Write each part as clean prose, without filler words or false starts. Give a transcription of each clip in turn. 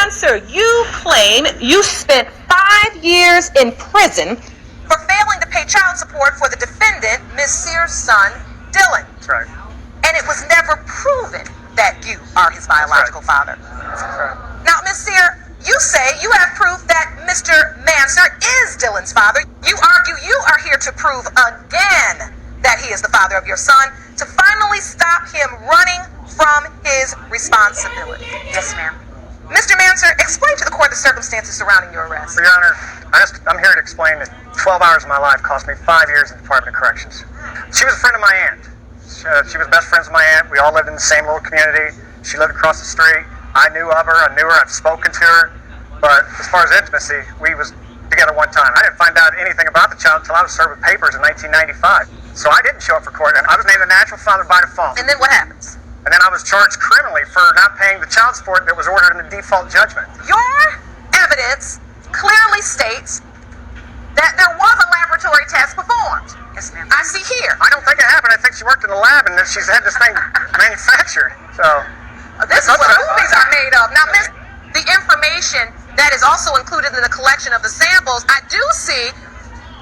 Manser, you claim you spent 5 years in prison for failing to pay child support for the defendant, Ms. Sears' son, Dylan. That's right. And it was never proven that you are his biological father. That's right. Now, Ms. Sear, you say you have proof that Mr. Manser is Dylan's father. You argue you are here to prove again that he is the father of your son, to finally stop him running from his responsibility. Yes, ma'am. Mr. Manser, explain to the court the circumstances surrounding your arrest. Your Honor, I'm here to explain that 12 hours of my life cost me 5 years in the Department of Corrections. She was a friend of my aunt. She was best friends with my aunt. We all lived in the same little community. She lived across the street. I knew of her. I knew her. I've spoken to her. But as far as intimacy, we was together one time. I didn't find out anything about the child until I was served with papers in 1995. So I didn't show up for court. I was named the natural father by default. And then what happens? And then I was charged criminally for not paying the child support that was ordered in the default judgment. Your evidence clearly states that there was a laboratory test performed. Yes, ma'am. I see here. I don't think it happened. I think she worked in the lab and that she's had this thing manufactured. So This is what movies are made of. Now, Miss, the information that is also included in the collection of the samples, I do see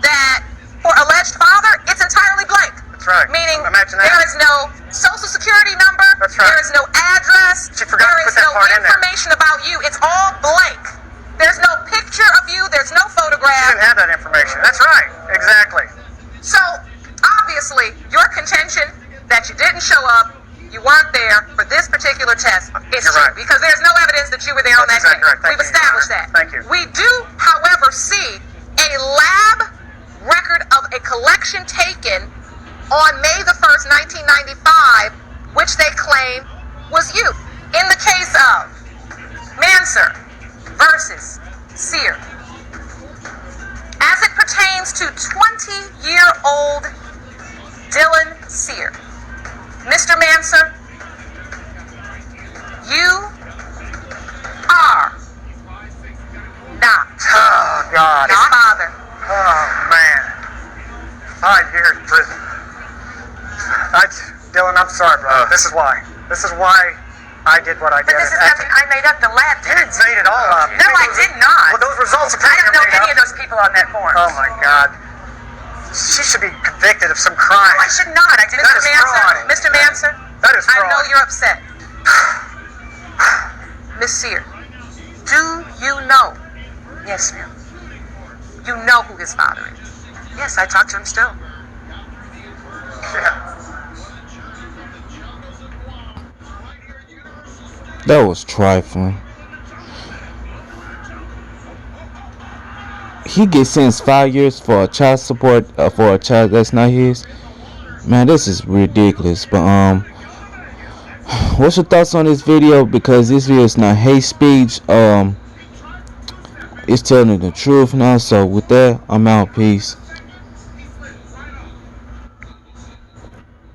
that for alleged father, it's entirely blank. That's right. Meaning Imagine that. there is no social security number. That's right. There is no address. She forgot to put that part in there. There is no information about you. It's all blank. There's no picture of you. There's no She photograph. didn't have that information. That's right. Exactly. So, obviously, your contention that you didn't show up, you weren't there for this particular test, is You're true. right. Because there's no evidence that you were there on that That's exactly day. right. Thank We've you, established Your that. Honor. Thank you. We do, however, see a lab record of a collection taken on May the 1st, 1995, which they claim was you. In the case of Manser versus Sear, as it pertains to 20-year-old Dylan Sear, Mr. Manser, you are not Oh, God. his father. Oh, man. 5 years in prison. Dylan, I'm sorry, bro. This is why. This is why I did what I did. But this is nothing I made up. The lab You did. didn't made it all up. No, I did not. Well, those results are I don't know made any up. of those people on that form. Oh, my God. She should be convicted of some crime. No, I should not. I didn't. That Mr. is Manser, fraud. Mr. Manser, That is I fraud. know you're upset. Miss Sear, do you know? Yes, ma'am. You know who his father is. Yes, I talk to him still. Yeah. That was trifling. He gets sentenced 5 years for child support for a child that's not his. Man, this is ridiculous. But what's your thoughts on this video? Because this video is not hate speech. It's telling the truth now. So with that, I'm out. Peace.